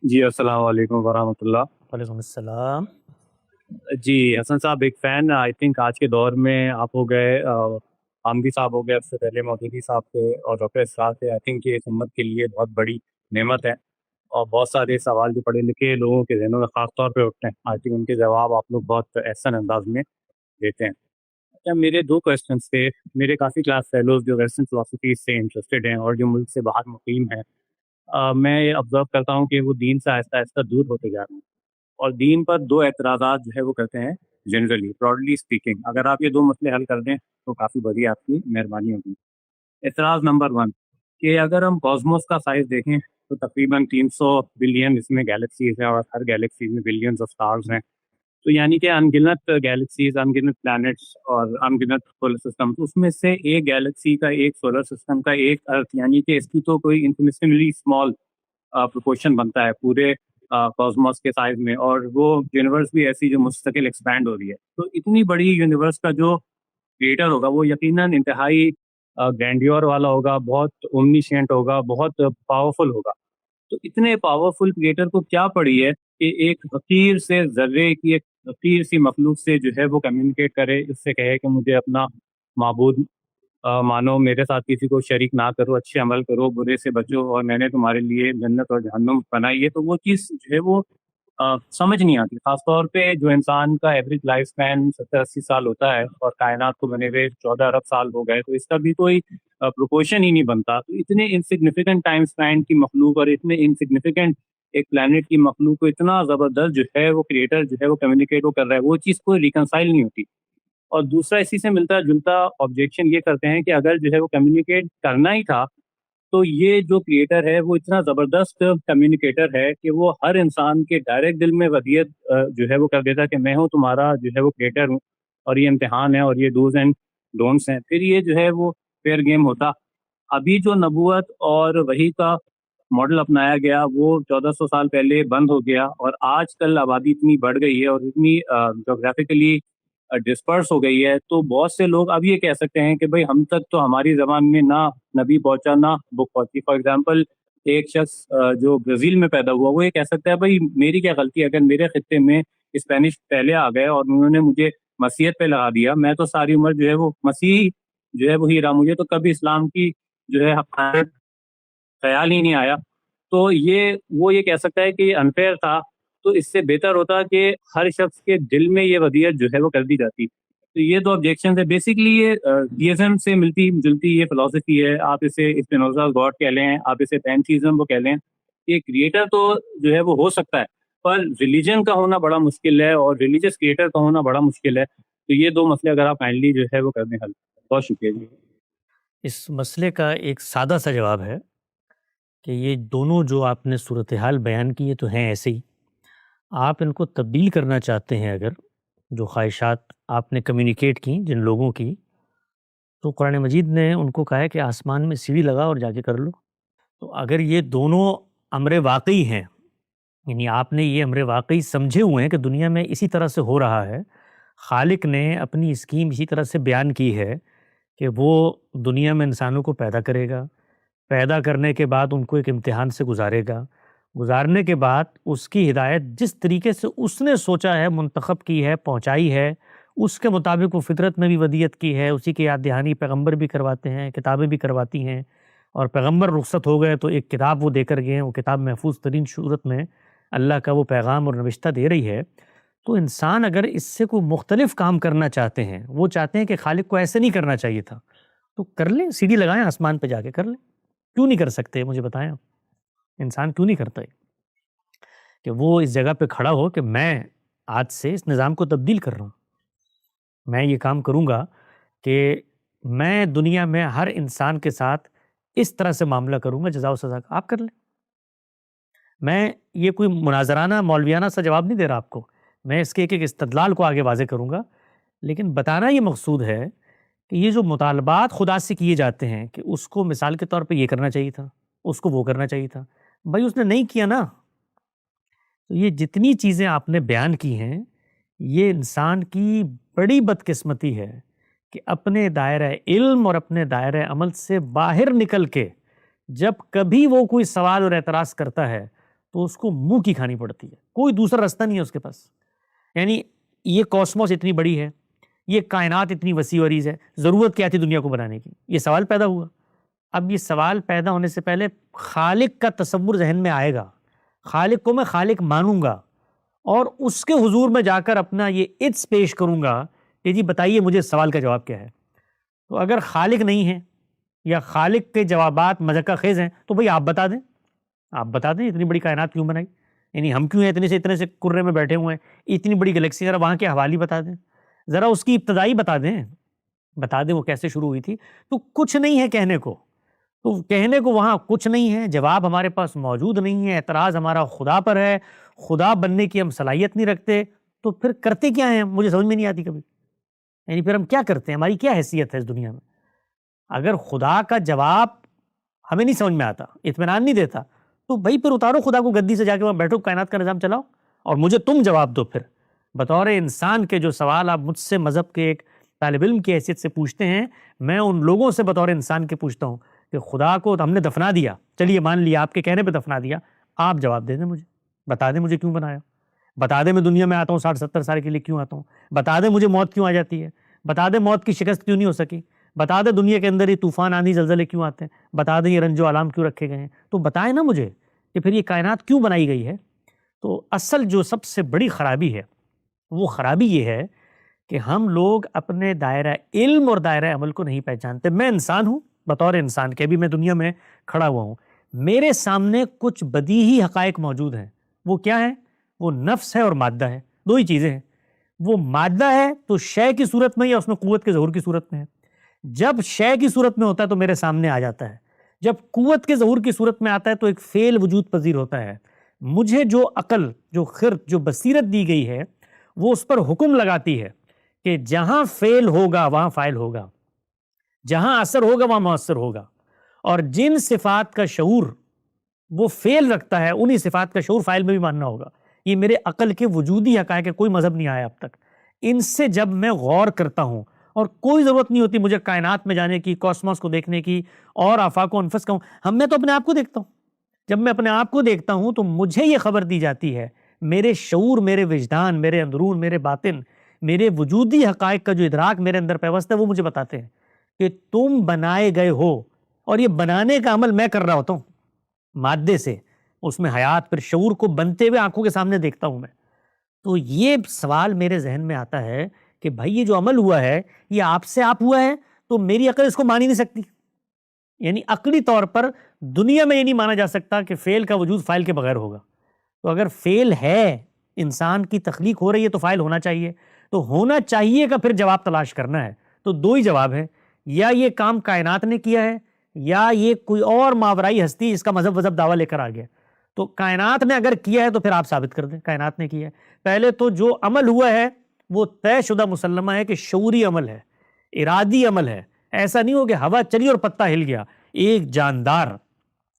جی السلام علیکم ورحمۃ اللہ۔ وعلیکم السلام۔ جی حسن صاحب، ایک فین آئی تھنک آج کے دور میں آپ ہو گئے، حامدی صاحب ہو گئے، اس سے پہلے مودودی صاحب تھے اور ڈاکٹر اسرار تھے۔ آئی تھنک یہ اس امت کے لیے بہت بڑی نعمت ہے، اور بہت سارے سوال جو پڑھے لکھے لوگوں کے ذہنوں میں خاص طور پہ اٹھتے ہیں، آئی تھنک ان کے جواب آپ لوگ بہت احسن انداز میں دیتے ہیں۔ اچھا، میرے دو کویشچنس تھے۔ میرے کافی کلاس فیلوز جو ویسٹرن فلاسفی سے انٹرسٹڈ ہیں اور جو ملک سے باہر مقیم ہیں، میں یہ آبزرو کرتا ہوں کہ وہ دین سے آہستہ آہستہ دور ہوتے جا رہے ہیں، اور دین پر دو اعتراضات جو ہے وہ کرتے ہیں جنرلی براڈلی اسپیکنگ۔ اگر آپ یہ دو مسئلے حل کر دیں تو کافی بڑی آپ کی مہربانی ہوگی۔ اعتراض نمبر 1 کہ اگر ہم کاسموس کا سائز دیکھیں تو تقریباً 300 بلین اس میں گیلیکسیز ہیں، اور ہر گیلیکسیز میں بلینز آف سٹارز ہیں، تو یعنی کہ ان گنت گیلیکسیز، ان گنت پلانٹس اور ان گنت سولر سسٹم، اس میں سے ایک گیلیکسی کا، ایک سولر سسٹم کا، ایک ارتھ، یعنی کہ اس کی تو کوئی انفینیٹیملی اسمال پروپورشن بنتا ہے پورے کاسموس کے سائز میں، اور وہ یونیورس بھی ایسی جو مستقل ایکسپینڈ ہو رہی ہے۔ تو اتنی بڑی یونیورس کا جو کریٹر ہوگا وہ یقیناً انتہائی گرینڈیور والا ہوگا، بہت اومنیشینٹ ہوگا، بہت پاورفل ہوگا۔ تو اتنے پاورفل کریٹر کو کیا پڑی ہے کہ ایک حقیر سے ذرے کی، ایک حقیر سی مخلوق سے جو ہے وہ کمیونیکیٹ کرے، اس سے کہے کہ مجھے اپنا معبود مانو، میرے ساتھ کسی کو شریک نہ کرو، اچھے عمل کرو، برے سے بچو، اور میں نے تمہارے لیے جنت اور جہنم بنائی ہے۔ تو وہ چیز جو ہے وہ سمجھ نہیں آتی، خاص طور پہ جو انسان کا ایوریج لائف اسپین 70-80 سال ہوتا ہے، اور کائنات کو بنے ہوئے 14 ارب سال ہو گئے، تو اس کا بھی کوئی پروپورشن ہی نہیں بنتا۔ تو اتنے انسگنیفیکنٹ ٹائم اسپین کی مخلوق اور اتنے انسگنیفیکنٹ ایک پلانٹ کی مخلوق کو اتنا زبردست جو ہے وہ کریٹر جو ہے وہ کمیونیکیٹ وہ کر رہا ہے، وہ چیز کوئی ریکنسائل نہیں ہوتی۔ اور دوسرا اسی سے ملتا جلتا آبجیکشن یہ کرتے ہیں کہ اگر جو ہے وہ کمیونیکیٹ کرنا ہی تھا تو یہ جو کریٹر ہے وہ اتنا زبردست کمیونیکیٹر ہے کہ وہ ہر انسان کے ڈائریکٹ دل میں ودیت جو ہے وہ کر دیتا کہ میں ہوں تمہارا جو ہے وہ کریٹر ہوں، اور یہ امتحان ہے، اور یہ ڈوز اینڈ ڈونٹس ہیں، پھر یہ جو ہے وہ فیئر گیم ہوتا۔ ابھی جو نبوت اور وحی کا ماڈل اپنایا گیا وہ 1400 سال پہلے بند ہو گیا، اور آج کل آبادی اتنی بڑھ گئی ہے اور اتنی جغرافیکلی ڈسپرس ہو گئی ہے، تو بہت سے لوگ اب یہ کہہ سکتے ہیں کہ بھئی ہم تک تو ہماری زبان میں نہ نبی پہنچا نہ بک پہنچی۔ فار ایگزامپل ایک شخص جو برازیل میں پیدا ہوا، وہ یہ کہہ سکتا ہے بھئی میری کیا غلطی ہے، اگر میرے خطے میں اسپینش پہلے آ گئے اور انہوں نے مجھے مسیحیت پہ لگا دیا، میں تو ساری عمر جو ہے وہ مسیحی جو ہے وہی رہا، مجھے تو کبھی اسلام کی جو ہے حقانیت خیال ہی نہیں آیا۔ تو وہ یہ کہہ سکتا ہے کہ یہ انفیئر تھا، تو اس سے بہتر ہوتا کہ ہر شخص کے دل میں یہ ودیت جو ہے وہ کر دی جاتی۔ تو یہ دو آبجیکشن ہے، بیسکلی یہ تھیزم سے ملتی جلتی یہ فلسفی ہے۔ آپ اسے اسپینوزا گاڈ کہہ لیں، آپ اسے پینتھیزم وہ کہہ لیں، یہ کریٹر تو جو ہے وہ ہو سکتا ہے، پر ریلیجن کا ہونا بڑا مشکل ہے، اور ریلیجس کریٹر کا ہونا بڑا مشکل ہے۔ تو یہ دو مسئلے اگر آپ کائنڈلی جو ہے وہ کر دیں حل۔ بہت شکریہ جی۔ اس مسئلے کا ایک سادہ سا جواب ہے کہ یہ دونوں جو آپ نے صورتحال بیان کی یہ تو ہیں ایسے ہی، آپ ان کو تبدیل کرنا چاہتے ہیں اگر، جو خواہشات آپ نے کمیونیکیٹ کی جن لوگوں کی، تو قرآن مجید نے ان کو کہا ہے کہ آسمان میں سیڑھی لگا اور جا کے کر لو۔ تو اگر یہ دونوں امر واقعی ہیں، یعنی آپ نے یہ امر واقعی سمجھے ہوئے ہیں کہ دنیا میں اسی طرح سے ہو رہا ہے، خالق نے اپنی اسکیم اسی طرح سے بیان کی ہے کہ وہ دنیا میں انسانوں کو پیدا کرے گا، پیدا کرنے کے بعد ان کو ایک امتحان سے گزارے گا، گزارنے کے بعد اس کی ہدایت جس طریقے سے اس نے سوچا ہے، منتخب کی ہے، پہنچائی ہے، اس کے مطابق وہ فطرت میں بھی ودیت کی ہے، اسی کی یاد دہانی پیغمبر بھی کرواتے ہیں، کتابیں بھی کرواتی ہیں، اور پیغمبر رخصت ہو گئے تو ایک کتاب وہ دے کر گئے ہیں، وہ کتاب محفوظ ترین صورت میں اللہ کا وہ پیغام اور نوشتہ دے رہی ہے۔ تو انسان اگر اس سے کوئی مختلف کام کرنا چاہتے ہیں، وہ چاہتے ہیں کہ خالق کو ایسے نہیں کرنا چاہیے تھا، تو کر لیں، سیڑھی لگائیں، آسمان پہ جا کے کر لیں۔ کیوں نہیں کر سکتے؟ مجھے بتائیں آپ، انسان کیوں نہیں کرتا ہے کہ وہ اس جگہ پہ کھڑا ہو کہ میں آج سے اس نظام کو تبدیل کر رہا ہوں، میں یہ کام کروں گا کہ میں دنیا میں ہر انسان کے ساتھ اس طرح سے معاملہ کروں گا، جزا و سزا کا۔ آپ کر لیں۔ میں یہ کوئی مناظرانہ مولویانہ سا جواب نہیں دے رہا آپ کو، میں اس کے ایک استدلال کو آگے واضح کروں گا، لیکن بتانا یہ مقصود ہے کہ یہ جو مطالبات خدا سے کیے جاتے ہیں کہ اس کو مثال کے طور پہ یہ کرنا چاہیے تھا، اس کو وہ کرنا چاہیے تھا، بھائی اس نے نہیں کیا نا۔ تو یہ جتنی چیزیں آپ نے بیان کی ہیں، یہ انسان کی بڑی بدقسمتی ہے کہ اپنے دائرہ علم اور اپنے دائرہ عمل سے باہر نکل کے جب کبھی وہ کوئی سوال اور اعتراض کرتا ہے تو اس کو منہ کی کھانی پڑتی ہے، کوئی دوسرا راستہ نہیں ہے اس کے پاس. یعنی یہ کاسموس اتنی بڑی ہے، یہ کائنات اتنی وسیع و عریض ہے، ضرورت کیا تھی دنیا کو بنانے کی؟ یہ سوال پیدا ہوا. اب یہ سوال پیدا ہونے سے پہلے خالق کا تصور ذہن میں آئے گا، خالق کو میں خالق مانوں گا اور اس کے حضور میں جا کر اپنا یہ عجز پیش کروں گا کہ جی بتائیے مجھے اس سوال کا جواب کیا ہے. تو اگر خالق نہیں ہے یا خالق کے جوابات مذہقہ خیز ہیں تو بھئی آپ بتا دیں، آپ بتا دیں اتنی بڑی کائنات کیوں بنائی، یعنی ہم کیوں ہیں اتنے سے کرے میں بیٹھے ہوئے ہیں، اتنی بڑی گلیکسی، ذرا وہاں کے حوالی بتا دیں، ذرا اس کی ابتدائی بتا دیں وہ کیسے شروع ہوئی تھی. تو کچھ نہیں ہے کہنے کو وہاں کچھ نہیں ہے، جواب ہمارے پاس موجود نہیں ہے. اعتراض ہمارا خدا پر ہے، خدا بننے کی ہم صلاحیت نہیں رکھتے، تو پھر کرتے کیا ہیں؟ مجھے سمجھ میں نہیں آتی کبھی. یعنی پھر ہم کیا کرتے ہیں؟ ہماری کیا حیثیت ہے اس دنیا میں؟ اگر خدا کا جواب ہمیں نہیں سمجھ میں آتا، اطمینان نہیں دیتا، تو بھائی پھر اتارو خدا کو گدی سے، جا کے وہاں بیٹھو، کائنات کا نظام چلاؤ اور مجھے تم جواب دو. پھر بطور انسان کے جو سوال آپ مجھ سے مذہب کے ایک طالب علم کی حیثیت سے پوچھتے ہیں، میں ان لوگوں سے بطور انسان کے پوچھتا ہوں کہ خدا کو ہم نے دفنا دیا، چلیے مان لیا آپ کے کہنے پہ دفنا دیا، آپ جواب دے دیں مجھے، بتا دیں مجھے کیوں بنایا، بتا دیں میں دنیا میں آتا ہوں 60-70 سال کے لیے کیوں آتا ہوں، بتا دیں مجھے موت کیوں آ جاتی ہے، بتا دیں موت کی شکست کیوں نہیں ہو سکی، بتا دیں دنیا کے اندر یہ طوفان آندھی زلزلے کیوں آتے ہیں، بتا دیں یہ رنج و آلام کیوں رکھے گئے ہیں. تو بتائیں نا مجھے کہ پھر یہ کائنات کیوں بنائی گئی ہے. تو اصل جو سب سے بڑی خرابی ہے وہ خرابی یہ ہے کہ ہم لوگ اپنے دائرہ علم اور دائرہ عمل کو نہیں پہچانتے. میں انسان ہوں، بطور انسان کے بھی میں دنیا میں کھڑا ہوا ہوں، میرے سامنے کچھ بدیہی حقائق موجود ہیں. وہ کیا ہیں؟ وہ نفس ہے اور مادہ ہے، دو ہی چیزیں ہیں. وہ مادہ ہے تو شے کی صورت میں یا اس میں قوت کے ظہور کی صورت میں ہے. جب شے کی صورت میں ہوتا ہے تو میرے سامنے آ جاتا ہے، جب قوت کے ظہور کی صورت میں آتا ہے تو ایک فعل وجود پذیر ہوتا ہے. مجھے جو عقل، جو خرد، جو بصیرت دی گئی ہے وہ اس پر حکم لگاتی ہے کہ جہاں فعل ہوگا وہاں فاعل ہوگا، جہاں اثر ہوگا وہاں مؤثر ہوگا، اور جن صفات کا شعور وہ فعل رکھتا ہے انہی صفات کا شعور فاعل میں بھی ماننا ہوگا. یہ میرے عقل کے وجودی حقائق ہے، کوئی مذہب نہیں آیا اب تک. ان سے جب میں غور کرتا ہوں، اور کوئی ضرورت نہیں ہوتی مجھے کائنات میں جانے کی، کاسموس کو دیکھنے کی اور آفاق و انفس کا، میں تو اپنے آپ کو دیکھتا ہوں. جب میں اپنے آپ کو دیکھتا ہوں تو مجھے یہ خبر دی جاتی ہے، میرے شعور، میرے وجدان، میرے اندرون، میرے باطن، میرے وجودی حقائق کا جو ادراک میرے اندر پیوست ہے وہ مجھے بتاتے ہیں کہ تم بنائے گئے ہو. اور یہ بنانے کا عمل میں کر رہا ہوتا ہوں مادے سے، اس میں حیات، پھر شعور کو بنتے ہوئے آنکھوں کے سامنے دیکھتا ہوں میں. تو یہ سوال میرے ذہن میں آتا ہے کہ بھائی یہ جو عمل ہوا ہے یہ آپ سے آپ ہوا ہے، تو میری عقل اس کو مان ہی نہیں سکتی. یعنی عقلی طور پر دنیا میں یہ نہیں مانا جا سکتا کہ فعل کا وجود فاعل کے بغیر ہوگا. تو اگر فعل ہے، انسان کی تخلیق ہو رہی ہے تو فاعل ہونا چاہیے. تو ہونا چاہیے کا پھر جواب تلاش کرنا ہے. تو دو ہی جواب ہیں، یا یہ کام کائنات نے کیا ہے یا یہ کوئی اور ماورائی ہستی اس کا مذہب دعویٰ لے کر آ گیا. تو کائنات نے اگر کیا ہے تو پھر آپ ثابت کر دیں کائنات نے کیا ہے. پہلے تو جو عمل ہوا ہے وہ طے شدہ مسلمہ ہے کہ شعوری عمل ہے، ارادی عمل ہے. ایسا نہیں ہو کہ ہوا چلی اور پتہ ہل گیا. ایک جاندار،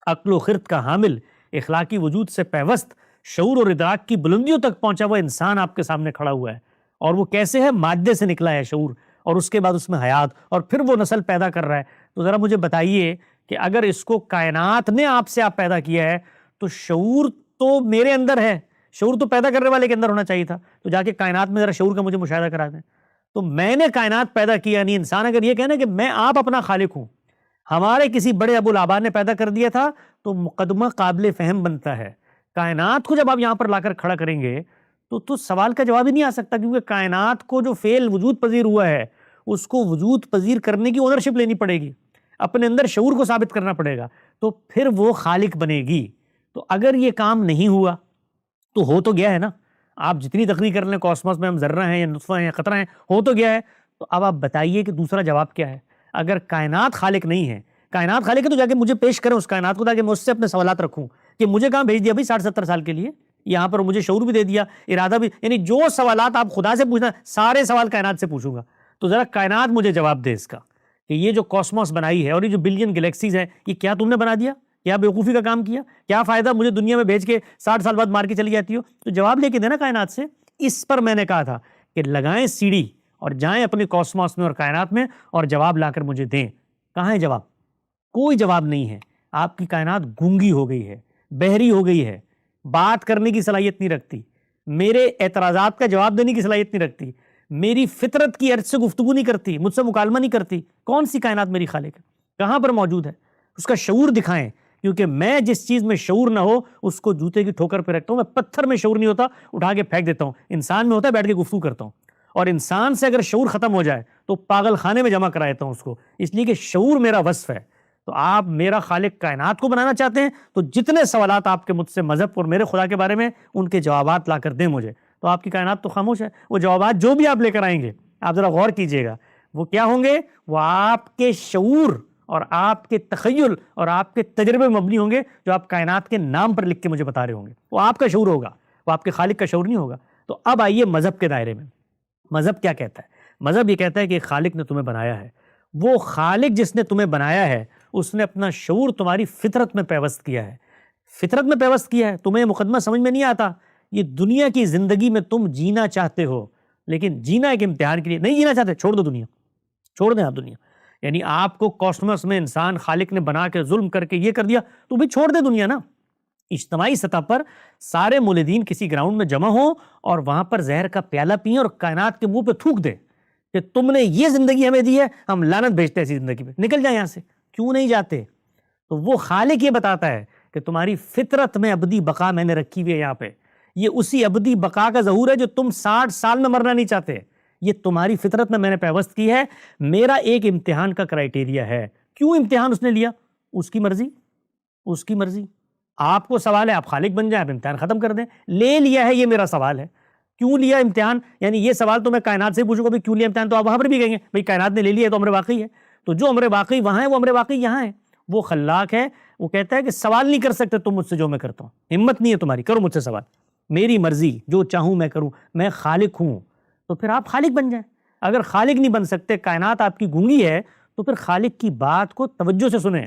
عقل و خرد کا حامل، اخلاقی وجود سے پیوست، شعور اور ادراک کی بلندیوں تک پہنچا ہوا انسان آپ کے سامنے کھڑا ہوا ہے. اور وہ کیسے ہے؟ مادے سے نکلا ہے شعور، اور اس کے بعد اس میں حیات، اور پھر وہ نسل پیدا کر رہا ہے. تو ذرا مجھے بتائیے کہ اگر اس کو کائنات نے آپ سے آپ پیدا کیا ہے تو شعور تو میرے اندر ہے، شعور تو پیدا کرنے والے کے اندر ہونا چاہیے تھا. تو جا کے کائنات میں ذرا شعور کا مجھے مشاہدہ کرا دیں. تو میں نے کائنات پیدا کیا نہیں. انسان اگر یہ کہنا کہ میں آپ اپنا خالق ہوں، ہمارے کسی بڑے ابو الآبا نے پیدا کر دیا تھا، تو مقدمہ قابل فہم بنتا ہے. کائنات کو جب آپ یہاں پر لا کر کھڑا کریں گے تو سوال کا جواب ہی نہیں آ سکتا، کیونکہ کائنات کو جو فعل وجود پذیر ہوا ہے اس کو وجود پذیر کرنے کی اونرشپ لینی پڑے گی، اپنے اندر شعور کو ثابت کرنا پڑے گا، تو پھر وہ خالق بنے گی. تو اگر یہ کام نہیں ہوا تو ہو تو گیا ہے نا. آپ جتنی تقریر کر لیں کاسموس میں ہم ذرہ ہیں یا نطفہ ہیں یا قطرہ ہیں، ہو تو گیا ہے. تو اب آپ بتائیے کہ دوسرا جواب کیا ہے. اگر کائنات خالق نہیں ہے، کائنات خالق ہے تو جا کے مجھے پیش کریں اس کائنات کو، تاکہ میں اس سے اپنے سوالات رکھوں کہ مجھے کہاں بھیج دیا بھائی 60-70 سال کے لیے، یہاں پر مجھے شعور بھی دے دیا، ارادہ بھی. یعنی جو سوالات آپ خدا سے پوچھنا سارے سوال کائنات سے پوچھوں گا. تو ذرا کائنات مجھے جواب دے اس کا کہ یہ جو کاسموس بنائی ہے اور یہ جو بلین گلیکسیز ہیں یہ کیا تم نے بنا دیا؟ کیا بیوقوفی کا کام کیا؟ کیا فائدہ مجھے دنیا میں بھیج کے 60 سال بعد مار کے چلی جاتی ہو؟ تو جواب لے کے دینا کائنات سے. اس پر میں نے کہا تھا کہ لگائیں سیڑھی اور جائیں اپنے کاسموس میں اور کائنات میں اور جواب لا کر مجھے دیں. کہاں ہے جواب؟ کوئی جواب نہیں ہے. آپ کی کائنات گونگی ہو گئی ہے، بہری ہو گئی ہے. بات کرنے کی صلاحیت نہیں رکھتی، میرے اعتراضات کا جواب دینے کی صلاحیت نہیں رکھتی، میری فطرت کی ارض سے گفتگو نہیں کرتی، مجھ سے مکالمہ نہیں کرتی، کون سی کائنات میری خالق ہے؟ کہاں پر موجود ہے؟ اس کا شعور دکھائیں، کیونکہ میں جس چیز میں شعور نہ ہو اس کو جوتے کی ٹھوکر پہ رکھتا ہوں۔ میں پتھر میں شعور نہیں ہوتا، اٹھا کے پھینک دیتا ہوں۔ انسان میں ہوتا ہے، بیٹھ کے گفتگو کرتا ہوں، اور انسان سے اگر شعور ختم ہو جائے تو پاگل خانے میں جمع کرا دیتا ہوں اس کو، اس لیے کہ شعور میرا وصف ہے۔ تو آپ میرا خالق کائنات کو بنانا چاہتے ہیں تو جتنے سوالات آپ کے مجھ سے مذہب اور میرے خدا کے بارے میں، ان کے جوابات لا کر دیں مجھے، تو آپ کی کائنات تو خاموش ہے۔ وہ جوابات جو بھی آپ لے کر آئیں گے، آپ ذرا غور کیجئے گا، وہ کیا ہوں گے؟ وہ آپ کے شعور اور آپ کے تخیل اور آپ کے تجربے میں مبنی ہوں گے، جو آپ کائنات کے نام پر لکھ کے مجھے بتا رہے ہوں گے۔ وہ آپ کا شعور ہوگا، وہ آپ کے خالق کا شعور نہیں ہوگا۔ تو اب آئیے مذہب کے دائرے میں۔ مذہب کیا کہتا ہے؟ مذہب یہ کہتا ہے کہ خالق نے تمہیں بنایا ہے، وہ خالق جس نے تمہیں بنایا ہے اس نے اپنا شعور تمہاری فطرت میں پیوست کیا ہے، فطرت میں پیوست کیا ہے۔ تمہیں مقدمہ سمجھ میں نہیں آتا؟ یہ دنیا کی زندگی میں تم جینا چاہتے ہو، لیکن جینا ایک امتحان کے لیے نہیں جینا چاہتے، چھوڑ دو دنیا، چھوڑ دیں آپ دنیا۔ یعنی آپ کو کاسموس میں انسان خالق نے بنا کے ظلم کر کے یہ کر دیا تو بھی چھوڑ دے دنیا نا۔ اجتماعی سطح پر سارے مولدین کسی گراؤنڈ میں جمع ہوں اور وہاں پر زہر کا پیالہ پئیں اور کائنات کے منہ پہ تھوک دے کہ تم نے یہ زندگی ہمیں دی ہے، ہم لعنت بھیجتے ہیں ایسی زندگی پہ، نکل جائیں یہاں سے۔ کیوں نہیں جاتے؟ تو وہ خالق یہ بتاتا ہے کہ تمہاری فطرت میں ابدی بقا میں نے رکھی ہوئی ہے یہاں پہ، یہ اسی ابدی بقا کا ظہور ہے جو تم 60 سال میں مرنا نہیں چاہتے، یہ تمہاری فطرت میں نے پیوست کی ہے۔ میرا ایک امتحان کا کرائیٹیریا ہے۔ کیوں امتحان اس نے لیا؟ اس کی مرضی، اس کی مرضی۔ آپ کو سوال ہے آپ خالق بن جائیں، آپ امتحان ختم کر دیں، لے لیا ہے، یہ میرا سوال ہے۔ کیوں لیا امتحان؟ یعنی یہ سوال تو میں کائنات سے پوچھوں گا بھی کیوں لیا امتحان، تو آپ وہاں پر بھی کہیں گے بھئی کائنات نے لے لیا ہے تو امر واقعی ہے۔ تو جو امر واقعی وہاں ہے وہ امر واقعی یہاں ہے۔ وہ خلاق ہے، وہ کہتا ہے کہ سوال نہیں کر سکتے تم مجھ سے جو میں کرتا ہوں، ہمت نہیں ہے تمہاری، کرو مجھ سے سوال، میری مرضی، جو چاہوں میں کروں، میں خالق ہوں۔ تو پھر آپ خالق بن جائیں۔ اگر خالق نہیں بن سکتے، کائنات آپ کی گونگی ہے، تو پھر خالق کی بات کو توجہ سے سنیں۔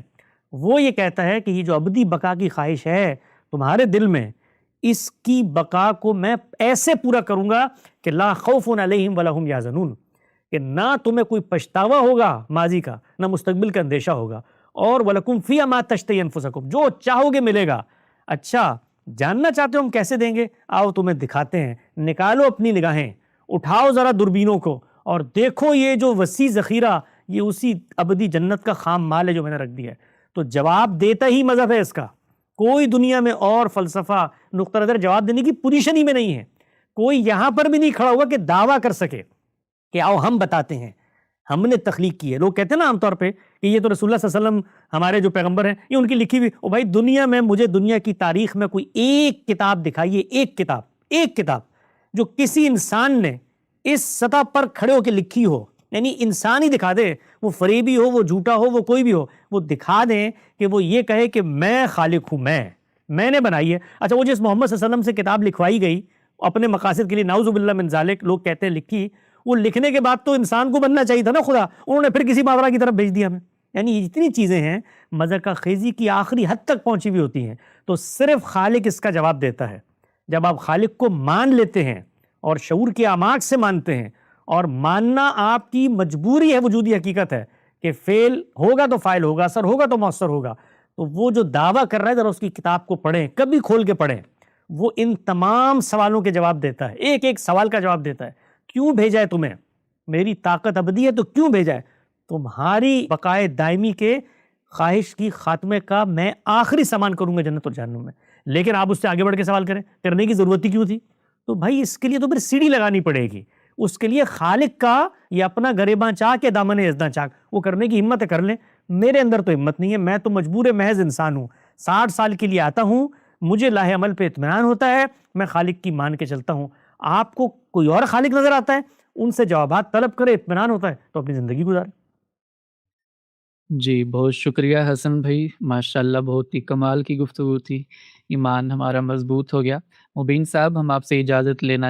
وہ یہ کہتا ہے کہ یہ جو ابدی بقا کی خواہش ہے تمہارے دل میں، اس کی بقا کو میں ایسے پورا کروں گا کہ لا خوف علیہم ولا ہم یحزنون، کہ نہ تمہیں کوئی پچھتاوا ہوگا ماضی کا، نہ مستقبل کا اندیشہ ہوگا، اور وَلَكُمْ فِيهَا مَا تَشْتَهِي أَنفُسُكُمْ، جو چاہو گے ملے گا۔ اچھا جاننا چاہتے ہو ہم کیسے دیں گے؟ آؤ تمہیں دکھاتے ہیں، نکالو اپنی نگاہیں، اٹھاؤ ذرا دوربینوں کو اور دیکھو یہ جو وسیع ذخیرہ، یہ اسی ابدی جنت کا خام مال ہے جو میں نے رکھ دیا ہے۔ تو جواب دیتا ہی مذہب ہے اس کا۔ کوئی دنیا میں اور فلسفہ نقطہ نظر جواب دینے کی پوزیشن ہی میں نہیں ہے۔ کوئی یہاں پر بھی نہیں کھڑا ہوا کہ دعویٰ کر سکے کہ آؤ ہم بتاتے ہیں، ہم نے تخلیق کی ہے۔ لوگ کہتے ہیں نا عام طور پہ کہ یہ تو رسول اللہ صلی اللہ علیہ وسلم ہمارے جو پیغمبر ہیں، یہ ان کی لکھی ہوئی۔ او بھائی دنیا میں مجھے دنیا کی تاریخ میں کوئی ایک کتاب دکھائیے، ایک کتاب جو کسی انسان نے اس سطح پر کھڑے ہو کے لکھی ہو، یعنی انسان ہی دکھا دے، وہ فریبی ہو، وہ جھوٹا ہو، وہ کوئی بھی ہو، وہ دکھا دیں کہ وہ یہ کہے کہ میں خالق ہوں، میں نے بنائی ہے۔ اچھا وہ جس محمد صلی اللہ علیہ وسلم سے کتاب لکھوائی گئی اپنے مقاصد کے لیے، نعوذ باللہ من ذالک، لوگ کہتے ہیں لکھی، وہ لکھنے کے بعد تو انسان کو بننا چاہیے تھا نا خدا، انہوں نے پھر کسی ماورا کی طرف بھیج دیا ہمیں۔ یعنی یہ جتنی چیزیں ہیں مذہق خیزی کی آخری حد تک پہنچی ہوئی ہوتی ہیں، تو صرف خالق اس کا جواب دیتا ہے۔ جب آپ خالق کو مان لیتے ہیں اور شعور کی اعماق سے مانتے ہیں، اور ماننا آپ کی مجبوری ہے، وجودی حقیقت ہے کہ فعل ہوگا تو فاعل ہوگا، اثر ہوگا تو مؤثر ہوگا، تو وہ جو دعویٰ کر رہا ہے ذرا اس کی کتاب کو پڑھیں، کبھی کھول کے پڑھیں، وہ ان تمام سوالوں کے جواب دیتا ہے، ایک ایک سوال کا جواب دیتا ہے۔ کیوں بھیجا ہے تمہیں؟ میری طاقت ابدی ہے تو کیوں بھیجا ہے؟ تمہاری بقائے دائمی کے خواہش کی خاتمے کا میں آخری سامان کروں گا جنت اور جہنم میں۔ لیکن آپ اس سے آگے بڑھ کے سوال کریں، کرنے کی ضرورت ہی کیوں تھی؟ تو بھائی اس کے لیے تو پھر سیڑھی لگانی پڑے گی، اس کے لیے خالق کا یہ اپنا گریباں چاک یا دامن ازداں چاک، وہ کرنے کی ہمت ہے کر لیں۔ میرے اندر تو ہمت نہیں ہے، میں تو مجبور محض انسان ہوں، 60 سال کے لیے آتا ہوں، مجھے لاہ عمل پہ اطمینان ہوتا ہے، میں خالق کی مان کے چلتا ہوں۔ آپ کو کوئی اور خالق نظر آتا ہے، ان سے جوابات طلب کرے، اطمینان ہوتا ہے تو اپنی زندگی گزارے۔ جی بہت شکریہ حسن بھائی، ماشاءاللہ بہت ہی کمال کی گفتگو تھی، ایمان ہمارا مضبوط ہو گیا۔ مبین صاحب ہم آپ سے اجازت لینا